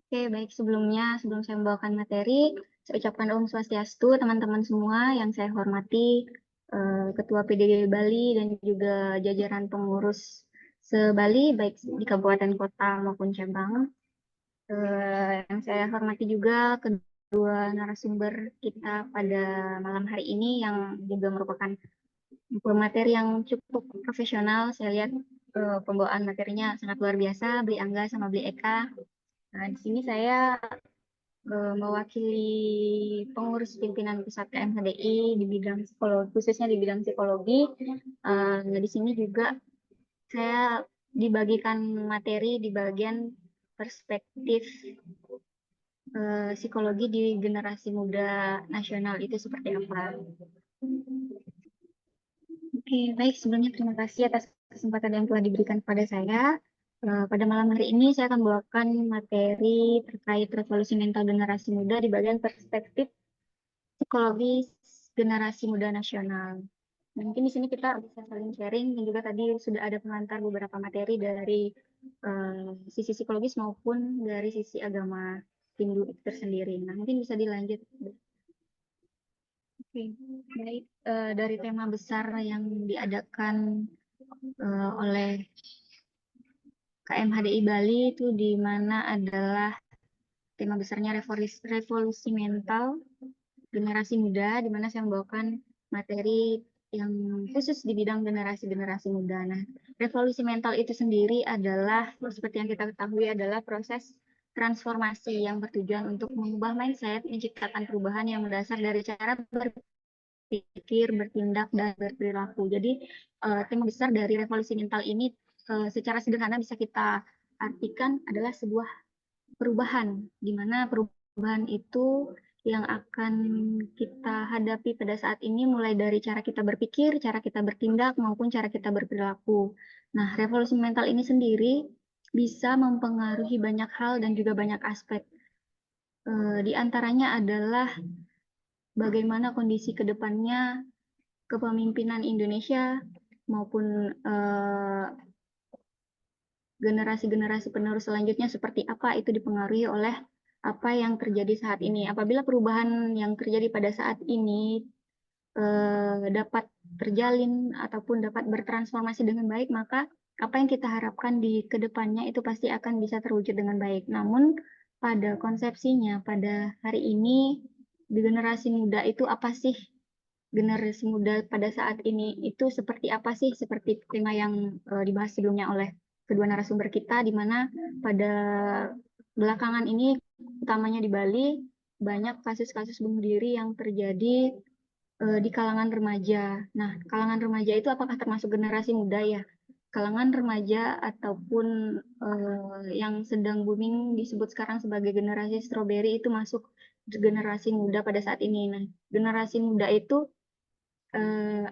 Oke, baik sebelum saya membawakan materi, saya ucapkan Om Swastiastu teman-teman semua yang saya hormati, Ketua PDG Bali dan juga jajaran pengurus se-Bali, baik di kabupaten kota maupun cabang. Yang saya hormati juga kedua narasumber kita pada malam hari ini yang juga merupakan pemateri yang cukup profesional. Saya lihat pembawaan materinya sangat luar biasa, Beli Angga sama Beli Eka. Nah, di sini saya mewakili pengurus pimpinan pusat KMHDI di bidang psikologi, khususnya di bidang psikologi. Di sini juga saya dibagikan materi di bagian perspektif psikologi di generasi muda nasional itu seperti apa. Oke, baik. Sebelumnya terima kasih atas kesempatan yang telah diberikan kepada saya. Pada malam hari ini saya akan membawakan materi terkait revolusi mental generasi muda di bagian perspektif psikologi generasi muda nasional. Mungkin di sini kita bisa saling sharing dan juga tadi sudah ada pengantar beberapa materi dari sisi psikologis maupun dari sisi agama Hindu itu tersendiri. Nah, mungkin bisa dilanjut. Oke, baik. Dari tema besar yang diadakan oleh KMHDI Bali itu di mana adalah tema besarnya revolusi mental generasi muda, di mana saya membawakan materi yang khusus di bidang generasi-generasi muda. Nah, revolusi mental itu sendiri adalah, seperti yang kita ketahui, adalah proses transformasi yang bertujuan untuk mengubah mindset, menciptakan perubahan yang mendasar dari cara berpikir, bertindak, dan berperilaku. Jadi, tema besar dari revolusi mental ini secara sederhana bisa kita artikan adalah sebuah perubahan, di mana perubahan itu yang akan kita hadapi pada saat ini mulai dari cara kita berpikir, cara kita bertindak, maupun cara kita berperilaku. Nah, revolusi mental ini sendiri bisa mempengaruhi banyak hal dan juga banyak aspek. Di antaranya adalah bagaimana kondisi ke depannya kepemimpinan Indonesia maupun generasi-generasi penerus selanjutnya seperti apa itu dipengaruhi oleh apa yang terjadi saat ini. Apabila perubahan yang terjadi pada saat ini dapat terjalin ataupun dapat bertransformasi dengan baik, maka apa yang kita harapkan di kedepannya itu pasti akan bisa terwujud dengan baik. Namun pada konsepsinya, pada hari ini di generasi muda itu apa sih, generasi muda pada saat ini itu seperti apa sih, seperti tema yang dibahas sebelumnya oleh kedua narasumber kita, di mana pada belakangan ini, utamanya di Bali, banyak kasus-kasus bunuh diri yang terjadi di kalangan remaja. Nah, kalangan remaja itu apakah termasuk generasi muda ya? Kalangan remaja ataupun yang sedang booming disebut sekarang sebagai generasi strawberry itu masuk generasi muda pada saat ini. Nah, generasi muda itu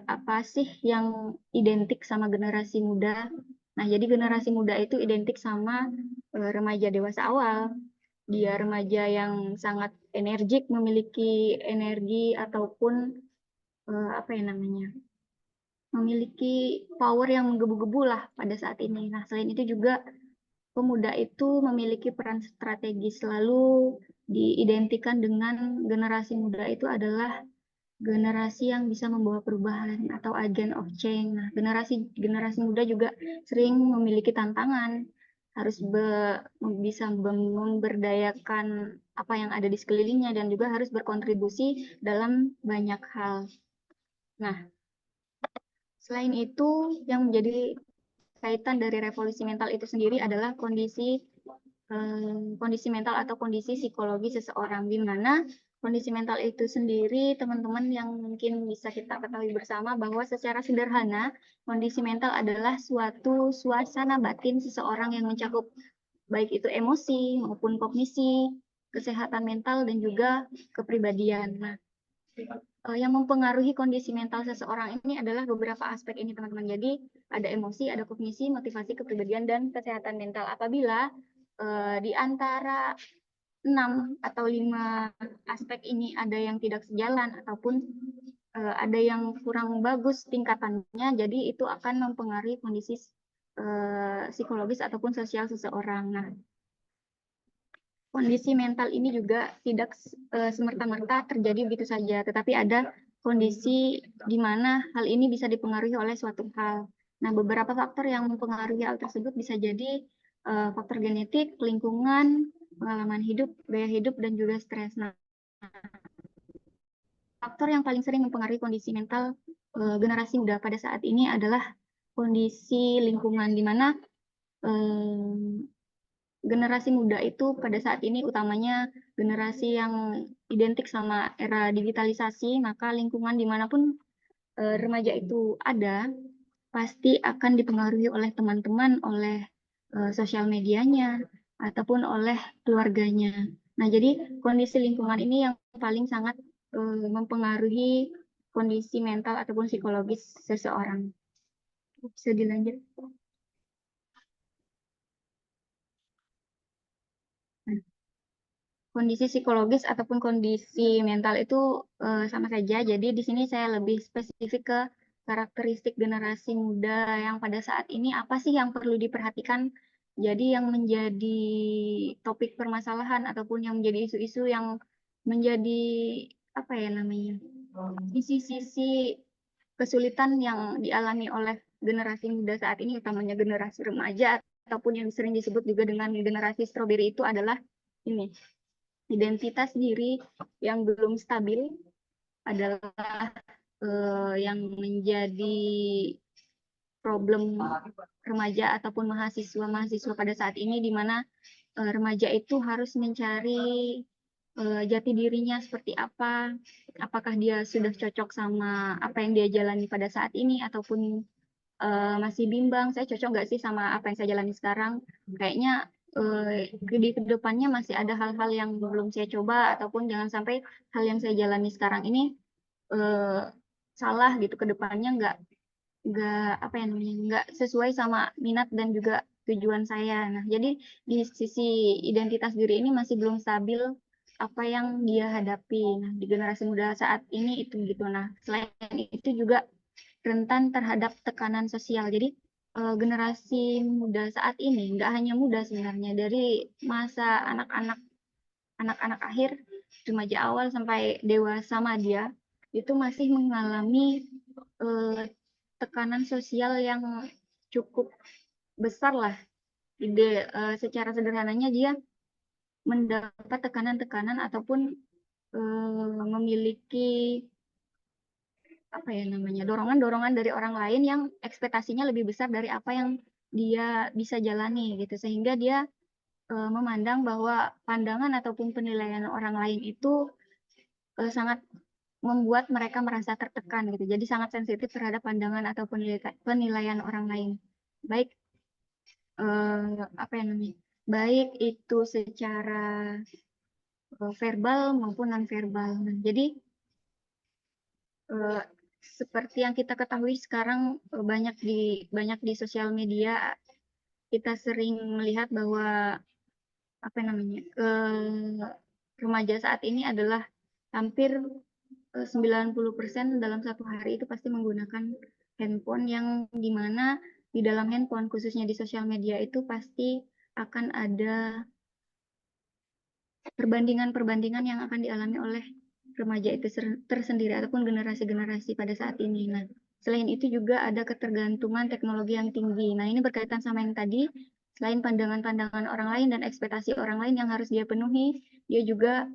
apa sih yang identik sama generasi muda? Nah, jadi generasi muda itu identik sama remaja dewasa awal. Dia remaja yang sangat energik, memiliki energi ataupun apa ya namanya, memiliki power yang menggebu-gebu lah pada saat ini. Nah, selain itu juga pemuda itu memiliki peran strategis, lalu diidentikan dengan generasi muda itu adalah generasi yang bisa membawa perubahan atau agent of change. Nah, generasi generasi muda juga sering memiliki tantangan, harus bisa memberdayakan apa yang ada di sekelilingnya dan juga harus berkontribusi dalam banyak hal. Nah, selain itu, yang menjadi kaitan dari revolusi mental itu sendiri adalah kondisi mental atau kondisi psikologi seseorang, di mana kondisi mental itu sendiri, teman-teman, yang mungkin bisa kita ketahui bersama bahwa secara sederhana kondisi mental adalah suatu suasana batin seseorang yang mencakup baik itu emosi maupun kognisi, kesehatan mental dan juga kepribadian. Nah, yang mempengaruhi kondisi mental seseorang ini adalah beberapa aspek ini, teman-teman. Jadi ada emosi, ada kognisi, motivasi, kepribadian, dan kesehatan mental. Apabila di antara 6 atau 5 aspek ini ada yang tidak sejalan ataupun ada yang kurang bagus tingkatannya, jadi itu akan mempengaruhi kondisi psikologis ataupun sosial seseorang. Nah, kondisi mental ini juga tidak semerta-merta terjadi begitu saja, tetapi ada kondisi di mana hal ini bisa dipengaruhi oleh suatu hal. Nah, beberapa faktor yang mempengaruhi hal tersebut bisa jadi faktor genetik, lingkungan, pengalaman hidup, gaya hidup, dan juga stres. Nah, faktor yang paling sering mempengaruhi kondisi mental generasi muda pada saat ini adalah kondisi lingkungan, di mana generasi muda itu pada saat ini utamanya generasi yang identik sama era digitalisasi, maka lingkungan dimanapun remaja itu ada, pasti akan dipengaruhi oleh teman-teman, oleh sosial medianya, ataupun oleh keluarganya. Nah, jadi kondisi lingkungan ini yang paling sangat mempengaruhi kondisi mental ataupun psikologis seseorang. Bisa dilanjut. Kondisi psikologis ataupun kondisi mental itu sama saja. Jadi di sini saya lebih spesifik ke karakteristik generasi muda yang pada saat ini apa sih yang perlu diperhatikan. Jadi yang menjadi topik permasalahan ataupun yang menjadi isu-isu yang menjadi apa ya namanya, sisi-sisi kesulitan yang dialami oleh generasi muda saat ini, utamanya generasi remaja ataupun yang sering disebut juga dengan generasi stroberi, itu adalah ini, identitas diri yang belum stabil adalah yang menjadi problem remaja ataupun mahasiswa-mahasiswa pada saat ini, di mana remaja itu harus mencari jati dirinya seperti apa, apakah dia sudah cocok sama apa yang dia jalani pada saat ini, ataupun masih bimbang, saya cocok nggak sih sama apa yang saya jalani sekarang, kayaknya di kedepannya masih ada hal-hal yang belum saya coba, ataupun jangan sampai hal yang saya jalani sekarang ini salah gitu ke depannya, nggak apa ya namanya, nggak sesuai sama minat dan juga tujuan saya. Nah, jadi di sisi identitas diri ini masih belum stabil apa yang dia hadapi. Nah, di generasi muda saat ini itu gitu. Nah, selain itu juga rentan terhadap tekanan sosial. Jadi generasi muda saat ini nggak hanya muda sebenarnya, dari masa anak-anak akhir, remaja awal sampai dewasa madya, itu masih mengalami tekanan sosial yang cukup besar lah. Secara sederhananya dia mendapat tekanan-tekanan ataupun memiliki apa ya namanya, dorongan-dorongan dari orang lain yang ekspektasinya lebih besar dari apa yang dia bisa jalani gitu, sehingga dia memandang bahwa pandangan ataupun penilaian orang lain itu sangat membuat mereka merasa tertekan gitu. Jadi sangat sensitif terhadap pandangan atau penilaian orang lain. Baik apa yang namanya? Baik itu secara verbal maupun non verbal. Nah, jadi seperti yang kita ketahui sekarang, banyak di sosial media kita sering melihat bahwa apa namanya, remaja saat ini adalah hampir 90% dalam satu hari itu pasti menggunakan handphone, yang dimana di dalam handphone khususnya di sosial media itu pasti akan ada perbandingan-perbandingan yang akan dialami oleh remaja itu tersendiri ataupun generasi-generasi pada saat ini. Nah, selain itu juga ada ketergantungan teknologi yang tinggi. Nah, ini berkaitan sama yang tadi, selain pandangan-pandangan orang lain dan ekspektasi orang lain yang harus dia penuhi, dia juga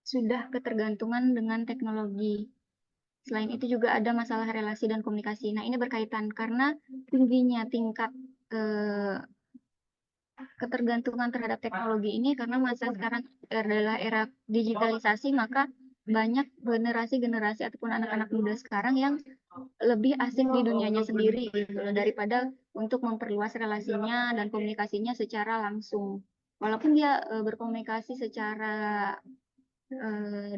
sudah ketergantungan dengan teknologi. Selain itu juga ada masalah relasi dan komunikasi. Nah, ini berkaitan karena tingginya tingkat ketergantungan terhadap teknologi ini, karena masa sekarang adalah era digitalisasi, maka banyak generasi-generasi ataupun anak-anak muda sekarang yang lebih asing di dunianya sendiri gitu, daripada untuk memperluas relasinya dan komunikasinya secara langsung. Walaupun dia berkomunikasi secara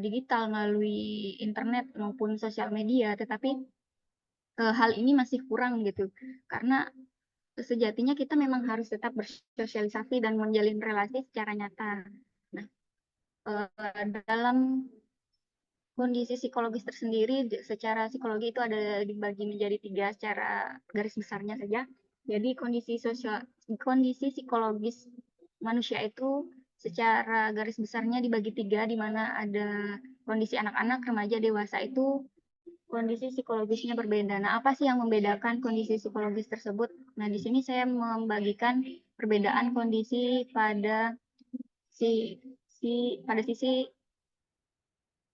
digital melalui internet maupun sosial media, tetapi hal ini masih kurang gitu, karena sejatinya kita memang harus tetap bersosialisasi dan menjalin relasi secara nyata. Nah, dalam kondisi psikologis tersendiri, secara psikologi itu ada dibagi menjadi 3 secara garis besarnya saja. Jadi kondisi psikologis manusia itu secara garis besarnya dibagi tiga, di mana ada kondisi anak-anak, remaja, dewasa itu kondisi psikologisnya berbeda. Nah, apa sih yang membedakan kondisi psikologis tersebut? Nah, di sini saya membagikan perbedaan kondisi pada pada sisi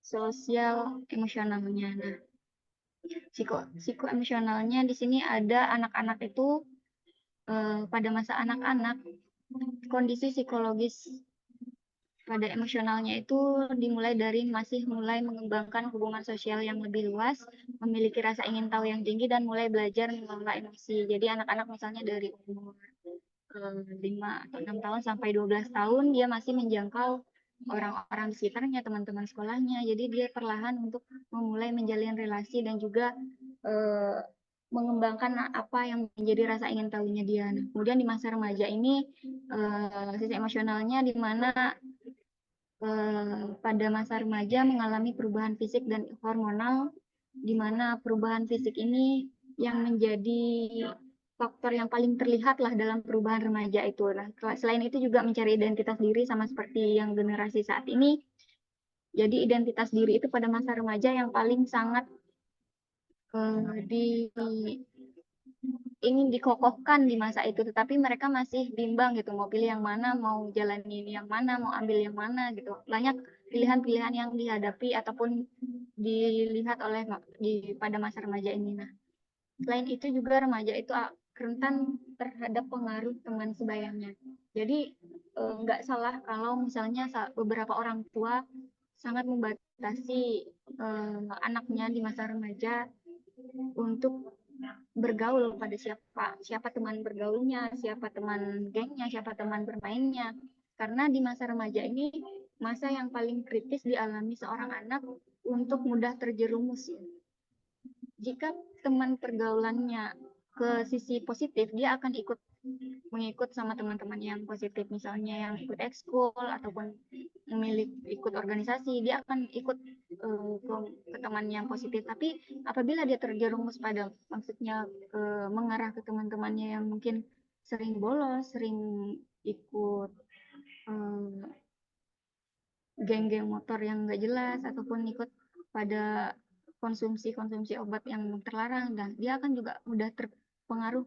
sosial emosionalnya. Nah, psikoemosionalnya di sini ada anak-anak itu pada masa anak-anak kondisi psikologis pada emosionalnya itu dimulai dari masih mulai mengembangkan hubungan sosial yang lebih luas, memiliki rasa ingin tahu yang tinggi, dan mulai belajar mengelola emosi. Jadi anak-anak misalnya dari umur 5 atau 6 tahun sampai 12 tahun dia masih menjangkau orang-orang di sekitarnya, teman-teman sekolahnya. Jadi dia perlahan untuk memulai menjalin relasi dan juga eh, mengembangkan apa yang menjadi rasa ingin tahunya dia. Nah, kemudian di masa remaja ini sisi emosionalnya di mana pada masa remaja mengalami perubahan fisik dan hormonal, di mana perubahan fisik ini yang menjadi faktor yang paling terlihat lah dalam perubahan remaja itu. Nah, selain itu juga mencari identitas diri sama seperti yang generasi saat ini. Jadi identitas diri itu pada masa remaja yang paling sangat di ingin dikokohkan di masa itu, tetapi mereka masih bimbang gitu, mau pilih yang mana, mau jalanin yang mana, mau ambil yang mana gitu. Banyak pilihan-pilihan yang dihadapi ataupun dilihat oleh pada masa remaja ini. Nah, selain itu juga remaja itu rentan terhadap pengaruh teman sebayanya. Jadi nggak salah kalau misalnya beberapa orang tua sangat membatasi anaknya di masa remaja untuk bergaul pada siapa teman bergaulnya, siapa teman gengnya, siapa teman bermainnya. Karena di masa remaja ini masa yang paling kritis dialami seorang anak untuk mudah terjerumus ya. Jika teman pergaulannya ke sisi positif, dia akan mengikut sama teman-teman yang positif, misalnya yang ikut ekskul ataupun ikut organisasi, dia akan ikut ke teman yang positif. Tapi apabila dia terjerumus pada maksudnya mengarah ke teman-temannya yang mungkin sering bolos, sering ikut geng-geng motor yang nggak jelas ataupun ikut pada konsumsi obat yang terlarang, dan dia akan juga mudah terpengaruh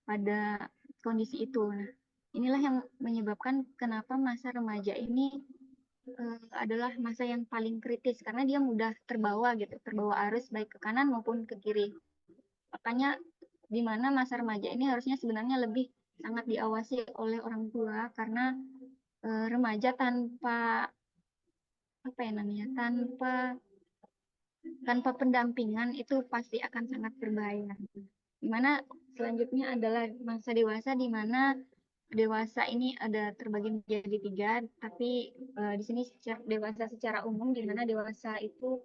pada kondisi itu. Nah, inilah yang menyebabkan kenapa masa remaja ini adalah masa yang paling kritis karena dia mudah terbawa gitu, terbawa arus baik ke kanan maupun ke kiri. Makanya di mana masa remaja ini harusnya sebenarnya lebih sangat diawasi oleh orang tua karena remaja tanpa apa ya namanya, tanpa pendampingan itu pasti akan sangat berbahaya. Dimana selanjutnya adalah masa dewasa, di mana dewasa ini ada terbagi menjadi tiga, tapi di sini dewasa secara umum, di mana dewasa itu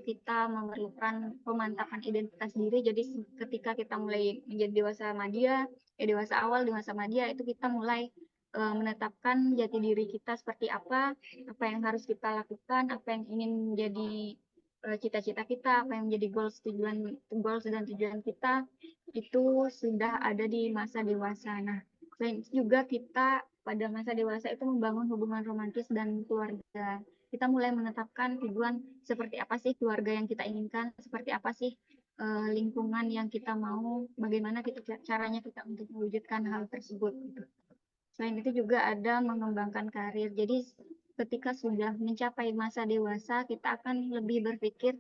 kita memerlukan pemantapan identitas diri. Jadi ketika kita mulai menjadi dewasa madya, dewasa awal, dewasa madya itu kita mulai menetapkan jati diri kita seperti apa yang harus kita lakukan, apa yang ingin menjadi cita-cita kita, apa yang menjadi goals dan tujuan kita itu sudah ada di masa dewasa. Nah, selain itu juga kita pada masa dewasa itu membangun hubungan romantis dan keluarga. Kita mulai menetapkan tujuan seperti apa sih keluarga yang kita inginkan, seperti apa sih lingkungan yang kita mau, bagaimana caranya kita untuk mewujudkan hal tersebut. Gitu. Selain itu juga ada mengembangkan karir. Jadi ketika sudah mencapai masa dewasa, kita akan lebih berpikir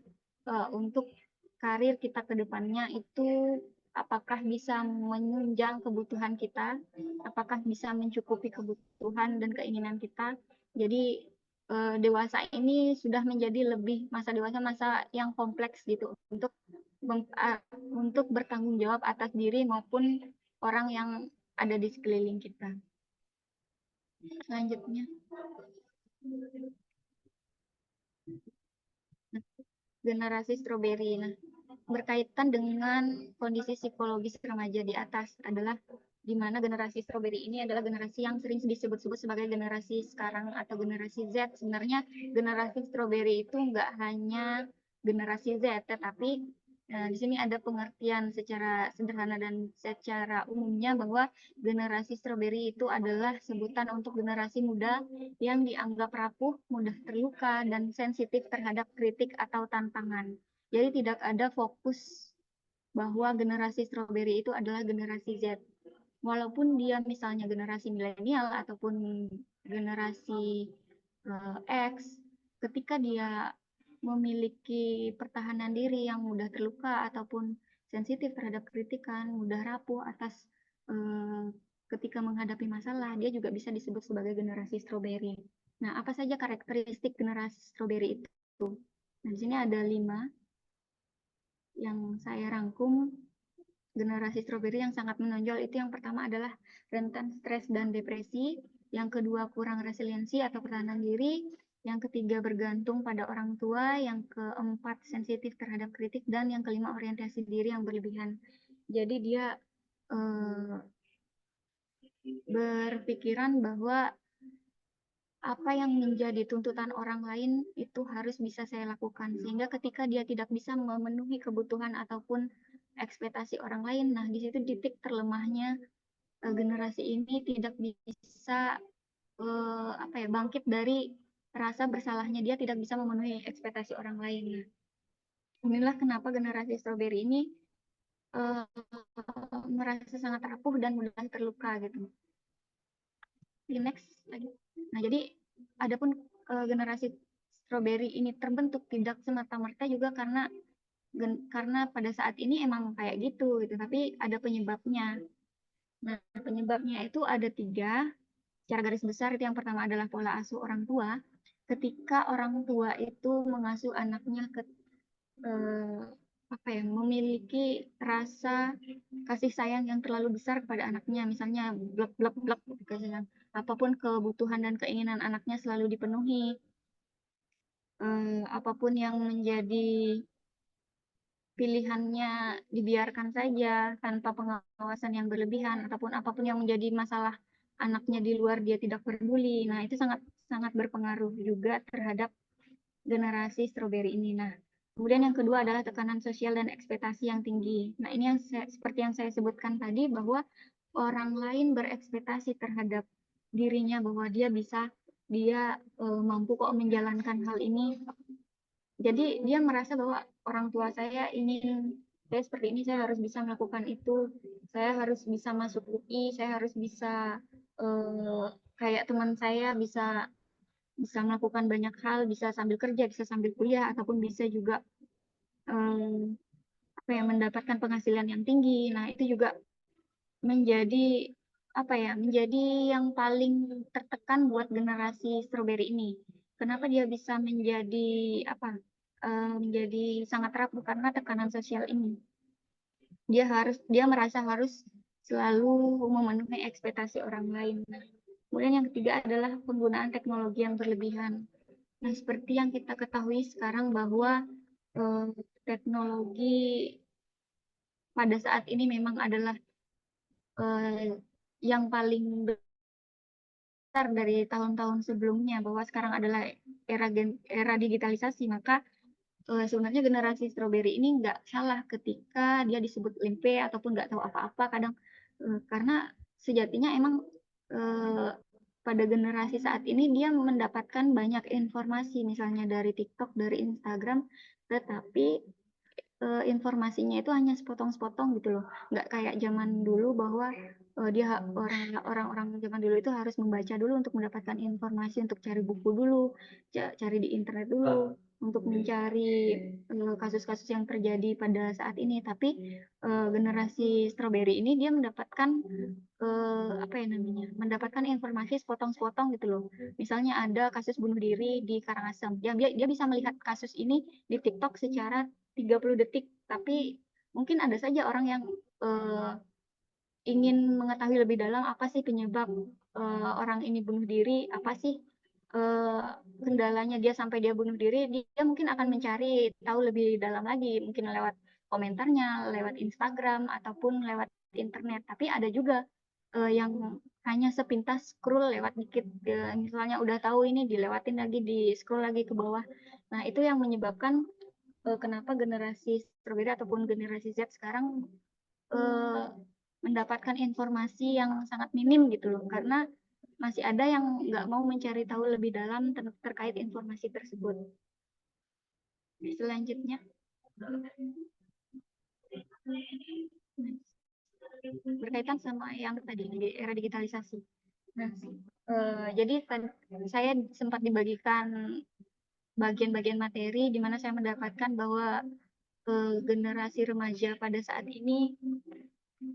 untuk karir kita ke depannya itu apakah bisa menunjang kebutuhan kita, apakah bisa mencukupi kebutuhan dan keinginan kita. Jadi dewasa ini sudah menjadi lebih masa yang kompleks gitu untuk bertanggung jawab atas diri maupun orang yang ada di sekeliling kita. Selanjutnya, generasi stroberi. Nah, berkaitan dengan kondisi psikologis remaja di atas adalah di mana generasi stroberi ini adalah generasi yang sering disebut-sebut sebagai generasi sekarang atau generasi Z. Sebenarnya generasi stroberi itu nggak hanya generasi Z, tetapi Nah, di sini ada pengertian secara sederhana dan secara umumnya bahwa generasi strawberry itu adalah sebutan untuk generasi muda yang dianggap rapuh, mudah terluka, dan sensitif terhadap kritik atau tantangan. Jadi tidak ada fokus bahwa generasi strawberry itu adalah generasi Z. Walaupun dia misalnya generasi milenial ataupun generasi X, ketika dia memiliki pertahanan diri yang mudah terluka ataupun sensitif terhadap kritikan, mudah rapuh atas ketika menghadapi masalah, dia juga bisa disebut sebagai generasi strawberry. Nah, apa saja karakteristik generasi strawberry itu? Nah, di sini ada 5 yang saya rangkum. Generasi strawberry yang sangat menonjol itu yang pertama adalah rentan stres dan depresi, yang kedua kurang resiliensi atau pertahanan diri, yang ketiga bergantung pada orang tua, yang keempat sensitif terhadap kritik, dan yang kelima orientasi diri yang berlebihan. Jadi dia berpikiran bahwa apa yang menjadi tuntutan orang lain itu harus bisa saya lakukan, sehingga ketika dia tidak bisa memenuhi kebutuhan ataupun ekspektasi orang lain, nah di situ titik terlemahnya generasi ini tidak bisa bangkit dari rasa bersalahnya, dia tidak bisa memenuhi ekspektasi orang lain. Inilah kenapa generasi strawberry ini merasa sangat rapuh dan mudah terluka gitu. Next lagi. Nah, jadi adapun generasi strawberry ini terbentuk tidak semata-merta juga karena pada saat ini emang kayak gitu, tapi ada penyebabnya. Nah, penyebabnya itu ada 3. Secara garis besar itu yang pertama adalah pola asuh orang tua. Ketika orang tua itu mengasuh anaknya eh, memiliki rasa kasih sayang yang terlalu besar kepada anaknya, misalnya blok blok blok kasih sayang, apapun kebutuhan dan keinginan anaknya selalu dipenuhi, apapun yang menjadi pilihannya dibiarkan saja tanpa pengawasan yang berlebihan, ataupun apapun yang menjadi masalah anaknya di luar dia tidak peduli. Nah, itu sangat sangat berpengaruh juga terhadap generasi strawberry ini. Nah, kemudian yang kedua adalah tekanan sosial dan ekspektasi yang tinggi. Nah, ini yang seperti yang saya sebutkan tadi, bahwa orang lain berekspektasi terhadap dirinya bahwa dia mampu kok menjalankan hal ini. Jadi dia merasa bahwa orang tua saya ingin saya seperti ini, saya harus bisa melakukan itu, saya harus bisa masuk UI, saya harus bisa kayak teman saya bisa bisa melakukan banyak hal, bisa sambil kerja, bisa sambil kuliah, ataupun bisa juga mendapatkan penghasilan yang tinggi. Nah, itu juga menjadi menjadi yang paling tertekan buat generasi strawberry ini. Kenapa dia bisa menjadi sangat rapuh karena tekanan sosial ini. Dia merasa harus selalu memenuhi ekspektasi orang lain. Kemudian yang ketiga adalah penggunaan teknologi yang berlebihan. Nah, seperti yang kita ketahui sekarang bahwa teknologi pada saat ini memang adalah yang paling besar dari tahun-tahun sebelumnya, bahwa sekarang adalah era digitalisasi, maka sebenarnya generasi strawberry ini nggak salah ketika dia disebut limpe ataupun nggak tahu apa-apa kadang, karena sejatinya emang pada generasi saat ini dia mendapatkan banyak informasi misalnya dari TikTok, dari Instagram, tetapi informasinya itu hanya sepotong-sepotong gitu loh, nggak kayak zaman dulu bahwa dia orang-orang zaman dulu itu harus membaca dulu untuk mendapatkan informasi, untuk cari buku dulu, cari di internet dulu untuk mencari kasus-kasus yang terjadi pada saat ini. Tapi generasi strawberry ini dia mendapatkan mendapatkan informasi sepotong-sepotong gitu loh. Misalnya ada kasus bunuh diri di Karangasem, dia bisa melihat kasus ini di TikTok secara 30 detik, tapi mungkin ada saja orang yang ingin mengetahui lebih dalam apa sih penyebab orang ini bunuh diri, apa sih kendalanya dia sampai dia bunuh diri, dia mungkin akan mencari tahu lebih dalam lagi, mungkin lewat komentarnya, lewat Instagram, ataupun lewat internet. Tapi ada juga yang hanya sepintas scroll lewat dikit, misalnya udah tahu ini dilewatin lagi, di scroll lagi ke bawah. Nah, itu yang menyebabkan kenapa generasi strawberry ataupun generasi Z sekarang mendapatkan informasi yang sangat minim gitu loh, karena masih ada yang nggak mau mencari tahu lebih dalam terkait informasi tersebut. Selanjutnya berkaitan sama yang tadi di era digitalisasi. Nah, jadi saya sempat dibagikan bagian-bagian materi di mana saya mendapatkan bahwa generasi remaja pada saat ini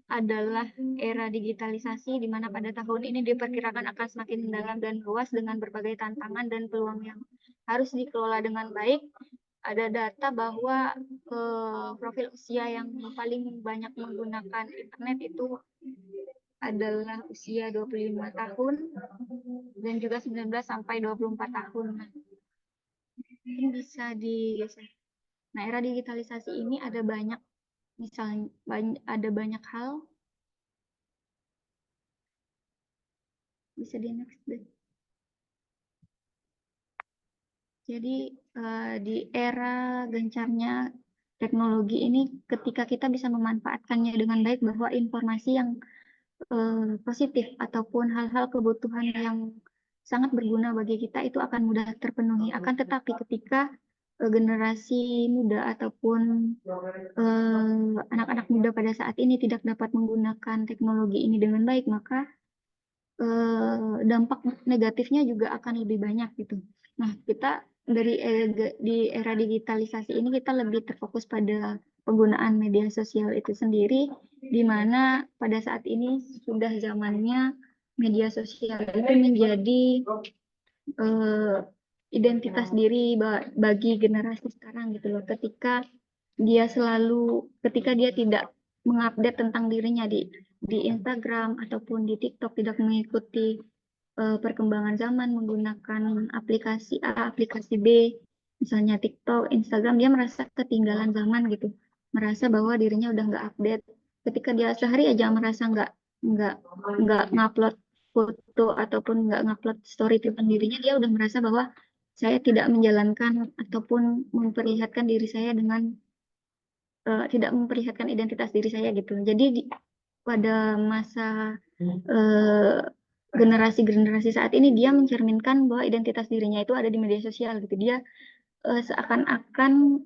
adalah era digitalisasi di mana pada tahun ini diperkirakan akan semakin mendalam dan luas dengan berbagai tantangan dan peluang yang harus dikelola dengan baik. Ada data bahwa profil usia yang paling banyak menggunakan internet itu adalah usia 25 tahun dan juga 19 sampai 24 tahun. Nah, ini bisa digeser. Nah, era digitalisasi ini ada banyak, misalnya ada banyak hal. Bisa di next deh. Jadi di era gencarnya teknologi ini, ketika kita bisa memanfaatkannya dengan baik, bahwa informasi yang positif ataupun hal-hal kebutuhan yang sangat berguna bagi kita itu akan mudah terpenuhi. Akan tetapi ketika generasi muda ataupun anak-anak muda pada saat ini tidak dapat menggunakan teknologi ini dengan baik, maka dampak negatifnya juga akan lebih banyak gitu. Nah, kita di era digitalisasi ini kita lebih terfokus pada penggunaan media sosial itu sendiri, di mana pada saat ini sudah zamannya media sosial itu menjadi identitas diri bagi generasi sekarang gitu loh. Ketika dia tidak mengupdate tentang dirinya di Instagram ataupun di TikTok, tidak mengikuti perkembangan zaman menggunakan aplikasi A, aplikasi B, misalnya TikTok, Instagram, dia merasa ketinggalan zaman gitu, merasa bahwa dirinya udah nggak update. Ketika dia sehari aja merasa nggak nggak ngupload foto ataupun nggak ngupload story tentang dirinya, dia udah merasa bahwa saya tidak menjalankan ataupun memperlihatkan diri saya dengan tidak memperlihatkan identitas diri saya gitu. Jadi pada masa generasi-generasi saat ini, dia mencerminkan bahwa identitas dirinya itu ada di media sosial gitu. Dia seakan-akan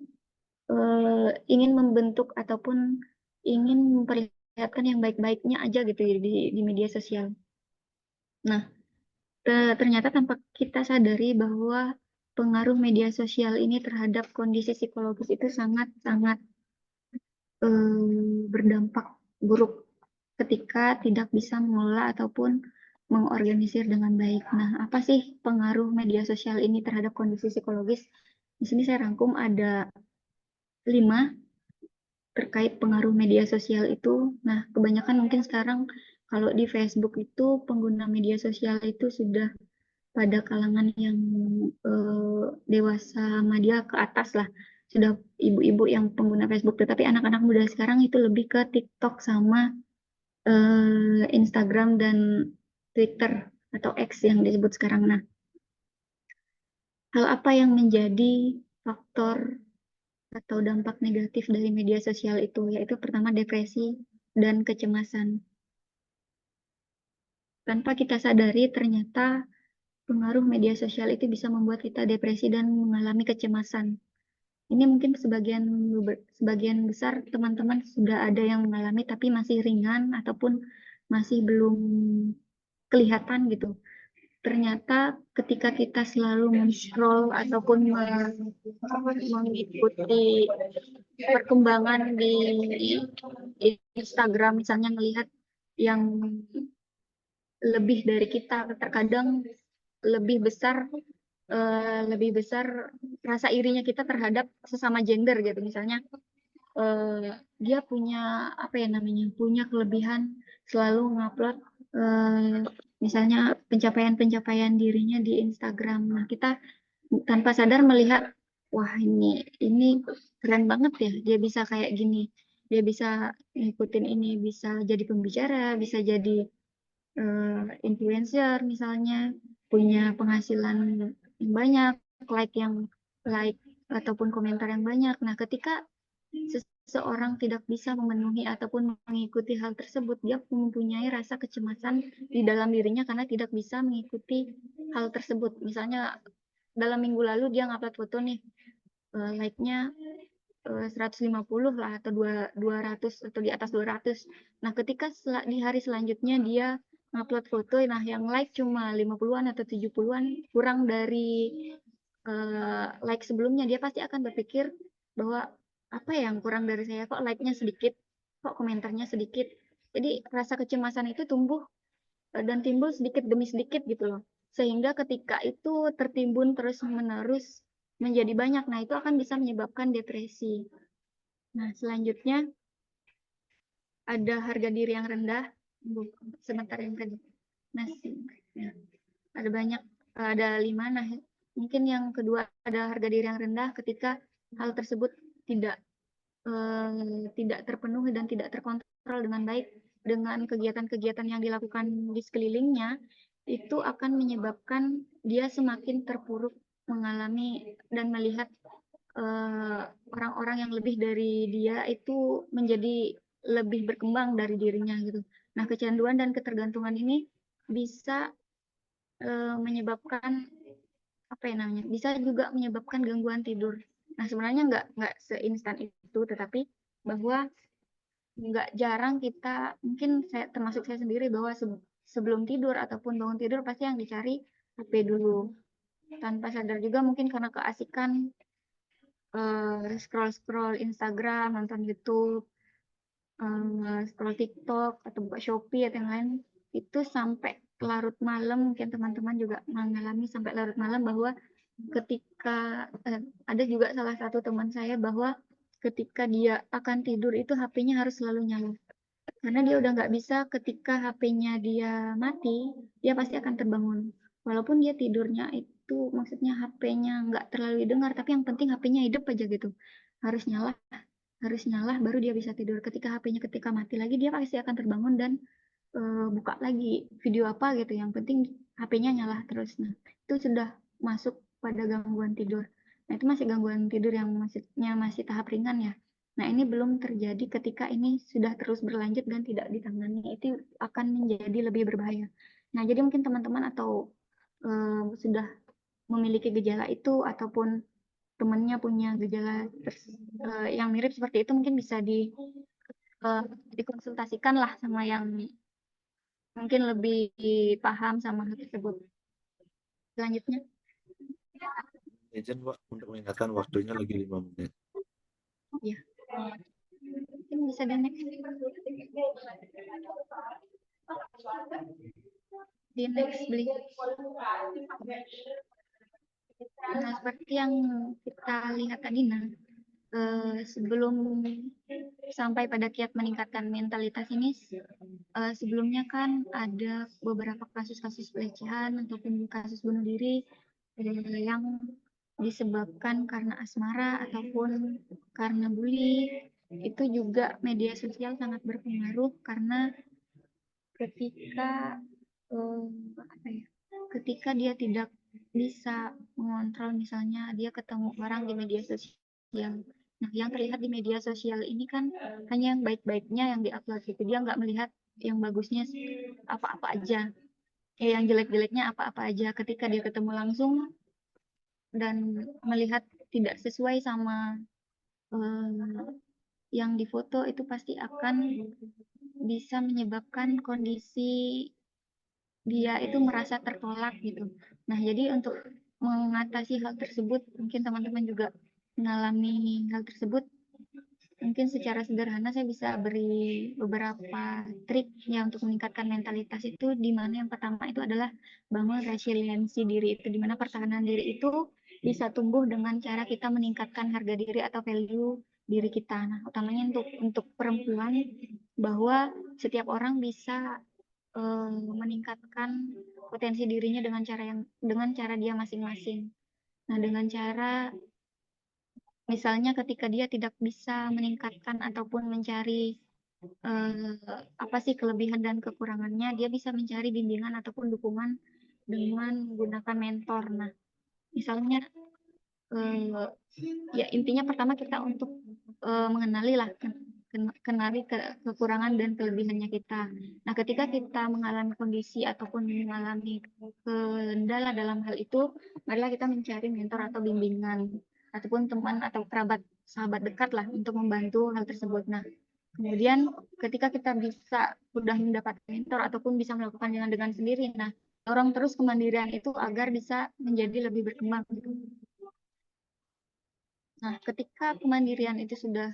ingin membentuk ataupun ingin memperlihatkan yang baik-baiknya aja gitu di media sosial. Nah, ternyata tanpa kita sadari bahwa pengaruh media sosial ini terhadap kondisi psikologis itu sangat-sangat berdampak buruk ketika tidak bisa mengelola ataupun mengorganisir dengan baik. Nah, apa sih pengaruh media sosial ini terhadap kondisi psikologis? Di sini saya rangkum ada 5 terkait pengaruh media sosial itu. Nah, kebanyakan mungkin sekarang kalau di Facebook itu pengguna media sosial itu sudah pada kalangan yang dewasa media ke atas lah. Sudah ibu-ibu yang pengguna Facebook, tetapi anak-anak muda sekarang itu lebih ke TikTok sama Instagram dan Twitter atau X yang disebut sekarang. Nah, hal apa yang menjadi faktor atau dampak negatif dari media sosial itu? Yaitu pertama, depresi dan kecemasan. Tanpa kita sadari, ternyata pengaruh media sosial itu bisa membuat kita depresi dan mengalami kecemasan. Ini mungkin sebagian besar teman-teman sudah ada yang mengalami, tapi masih ringan ataupun masih belum kelihatan gitu. Ternyata ketika kita selalu men-scroll ataupun mengikuti perkembangan di Instagram, misalnya melihat yang lebih dari kita, terkadang lebih besar rasa irinya kita terhadap sesama gender gitu. Misalnya dia punya apa ya namanya, punya kelebihan selalu ngupload misalnya pencapaian-pencapaian dirinya di Instagram. Nah, kita tanpa sadar melihat, wah ini keren banget ya, dia bisa kayak gini, dia bisa ngikutin ini, bisa jadi pembicara, bisa jadi influencer misalnya, punya penghasilan yang banyak, like ataupun komentar yang banyak. Nah, ketika seseorang tidak bisa memenuhi ataupun mengikuti hal tersebut, dia mempunyai rasa kecemasan di dalam dirinya karena tidak bisa mengikuti hal tersebut. Misalnya dalam minggu lalu dia ngupload foto nih, like-nya 150 lah atau 200 atau di atas 200. Nah, ketika di hari selanjutnya dia ngupload foto, nah yang like cuma 50-an atau 70-an, kurang dari like sebelumnya, dia pasti akan berpikir bahwa apa yang kurang dari saya, kok like-nya sedikit, kok komentarnya sedikit. Jadi rasa kecemasan itu tumbuh dan timbul sedikit demi sedikit gitu loh. Sehingga ketika itu tertimbun terus-menerus menjadi banyak, nah itu akan bisa menyebabkan depresi. Nah, selanjutnya ada harga diri yang rendah. Sebentar yang tadi. Nah, ya. Ada banyak, ada 5. Nah, mungkin yang kedua ada harga diri yang rendah ketika hal tersebut tidak tidak terpenuhi dan tidak terkontrol dengan baik dengan kegiatan-kegiatan yang dilakukan di sekelilingnya, itu akan menyebabkan dia semakin terpuruk mengalami dan melihat orang-orang yang lebih dari dia itu menjadi lebih berkembang dari dirinya gitu. Nah, kecanduan dan ketergantungan ini bisa menyebabkan apa ya namanya? Bisa juga menyebabkan gangguan tidur. Nah, sebenarnya nggak seinstan itu, tetapi bahwa nggak jarang kita, mungkin saya termasuk saya sendiri, bahwa sebelum tidur ataupun bangun tidur pasti yang dicari HP dulu. Tanpa sadar juga mungkin karena keasikan scroll-scroll Instagram, nonton YouTube, scroll TikTok atau buka Shopee atau yang lain, itu sampai larut malam. Mungkin teman-teman juga mengalami sampai larut malam, bahwa ketika ada juga salah satu teman saya bahwa ketika dia akan tidur itu HP-nya harus selalu nyala. Karena dia udah nggak bisa, ketika HP-nya dia mati, dia pasti akan terbangun. Walaupun dia tidurnya itu, maksudnya HP-nya nggak terlalu didengar, tapi yang penting HP-nya hidup aja gitu. Harus nyala baru dia bisa tidur. Ketika HP-nya ketika mati lagi, dia pasti akan terbangun dan buka lagi video apa gitu. Yang penting HP-nya nyala terus. Nah, itu sudah masuk pada gangguan tidur. Nah, itu masih gangguan tidur yang maksudnya masih tahap ringan ya. Nah, ini belum terjadi ketika ini sudah terus berlanjut dan tidak ditangani. Itu akan menjadi lebih berbahaya. Nah, jadi mungkin teman-teman atau sudah memiliki gejala itu ataupun temannya punya gejala yang mirip seperti itu, mungkin bisa dikonsultasikan lah sama yang mungkin lebih paham sama hal tersebut. Selanjutnya, Izin Pak untuk mengingatkan waktunya lagi 5 menit. ya, mungkin bisa di next. Di next, beli. Nah, seperti yang kita lihat tadi, nah, sebelum sampai pada kiat meningkatkan mentalitas ini, sebelumnya kan ada beberapa kasus-kasus pelecehan ataupun kasus bunuh diri yang disebabkan karena asmara ataupun karena bully. Itu juga media sosial sangat berpengaruh, karena ketika apa ya, ketika dia tidak bisa mengontrol, misalnya dia ketemu orang di media sosial. Nah, yang terlihat di media sosial ini kan hanya yang baik-baiknya yang diupload gitu. Dia nggak melihat yang bagusnya apa-apa aja. Yang jelek-jeleknya apa-apa aja. Ketika dia ketemu langsung dan melihat tidak sesuai sama yang difoto, itu pasti akan bisa menyebabkan kondisi dia itu merasa tertolak gitu. Nah, jadi untuk mengatasi hal tersebut, mungkin teman-teman juga mengalami hal tersebut. Mungkin secara sederhana saya bisa beri beberapa trik ya untuk meningkatkan mentalitas itu, di mana yang pertama itu adalah bangun resiliensi diri itu, di mana pertahanan diri itu bisa tumbuh dengan cara kita meningkatkan harga diri atau value diri kita. Nah, utamanya untuk perempuan, bahwa setiap orang bisa meningkatkan potensi dirinya dengan cara dia masing-masing. Nah, dengan cara misalnya ketika dia tidak bisa meningkatkan ataupun mencari apa sih kelebihan dan kekurangannya, dia bisa mencari bimbingan ataupun dukungan dengan menggunakan mentor. Nah, misalnya eh, ya intinya pertama kita untuk mengenali lah, kenali kekurangan dan kelebihannya kita. Nah, ketika kita mengalami kondisi ataupun mengalami kendala dalam hal itu, marilah kita mencari mentor atau bimbingan ataupun teman atau kerabat sahabat dekat lah untuk membantu hal tersebut. Nah, kemudian ketika kita bisa sudah mendapat mentor ataupun bisa melakukan dengan sendiri, nah dorong terus kemandirian itu agar bisa menjadi lebih berkembang gitu. Nah, ketika kemandirian itu sudah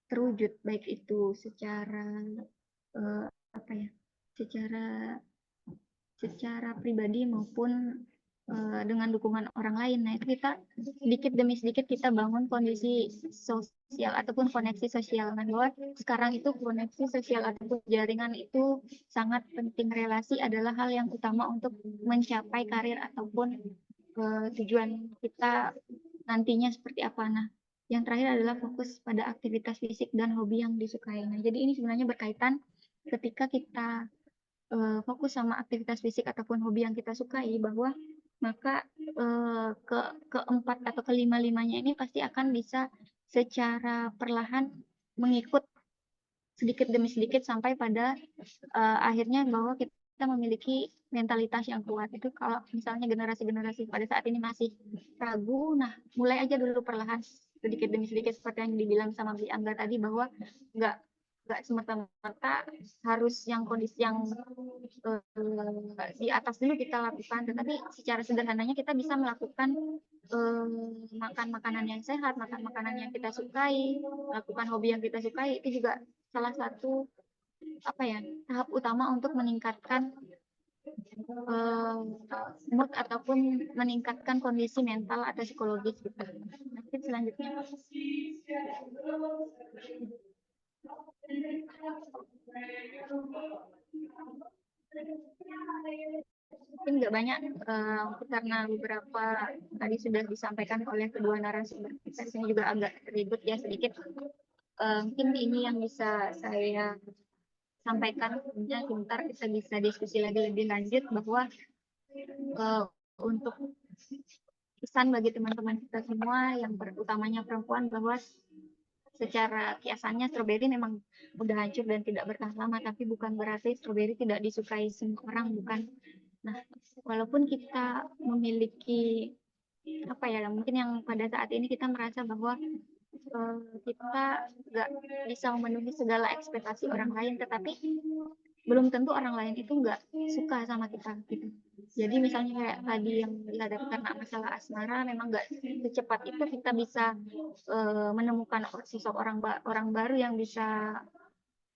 terwujud, baik itu secara apa ya, secara secara pribadi maupun dengan dukungan orang lain. Nah, itu kita sedikit demi sedikit kita bangun kondisi sosial ataupun koneksi sosial. Nah, bahwa sekarang itu koneksi sosial ataupun jaringan itu sangat penting. Relasi adalah hal yang utama untuk mencapai karir ataupun tujuan kita nantinya seperti apa. Nah, yang terakhir adalah fokus pada aktivitas fisik dan hobi yang disukai. Nah, jadi ini sebenarnya berkaitan ketika kita fokus sama aktivitas fisik ataupun hobi yang kita sukai, bahwa maka keempat atau kelima-limanya ini pasti akan bisa secara perlahan mengikut sedikit demi sedikit sampai pada akhirnya bahwa kita memiliki mentalitas yang kuat. Itu kalau misalnya generasi-generasi pada saat ini masih ragu, nah mulai aja dulu perlahan sedikit demi sedikit seperti yang dibilang sama Bi Angga tadi, bahwa nggak nggak semata-mata harus yang kondisi yang di atas dulu kita lakukan, tetapi secara sederhananya kita bisa melakukan makan makanan yang sehat, makan makanan yang kita sukai, lakukan hobi yang kita sukai, itu juga salah satu apa ya, tahap utama untuk meningkatkan mood ataupun meningkatkan kondisi mental atau psikologis kita. Nanti selanjutnya mungkin nggak banyak, karena beberapa tadi sudah disampaikan oleh kedua narasumber kita, di sini juga agak ribut ya sedikit. Mungkin ini yang bisa saya sampaikan, kemudian sebentar kita bisa diskusi lagi lebih lanjut, bahwa uh, untuk pesan bagi teman-teman kita semua yang utamanya perempuan, bahwa secara kiasannya stroberi memang mudah hancur dan tidak bertahan lama, tapi bukan berarti stroberi tidak disukai semua orang, bukan. Nah, walaupun kita memiliki apa ya, mungkin yang pada saat ini kita merasa bahwa kita nggak bisa memenuhi segala ekspektasi orang lain, tetapi belum tentu orang lain itu nggak suka sama kita gitu. Jadi misalnya kayak tadi yang dihadapi karena masalah asmara, memang nggak secepat itu kita bisa menemukan sosok orang baru yang bisa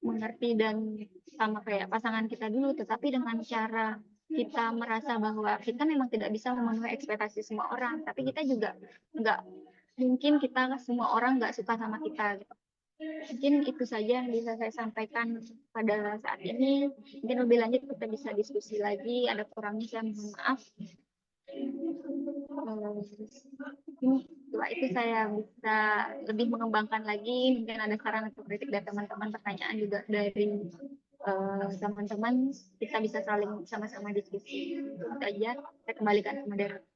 mengerti dan sama kayak pasangan kita dulu, tetapi dengan cara kita merasa bahwa kita memang tidak bisa memenuhi ekspektasi semua orang, tapi kita juga nggak mungkin kita semua orang nggak suka sama kita gitu. Mungkin itu saja yang bisa saya sampaikan pada saat ini. Mungkin lebih lanjut kita bisa diskusi lagi, ada kurangnya saya mohon maaf. Setelah itu saya bisa lebih mengembangkan lagi, mungkin ada saran atau kritik dari teman-teman, pertanyaan juga dari teman-teman, kita bisa saling sama-sama diskusi. Itu aja, saya kembalikan ke moderator.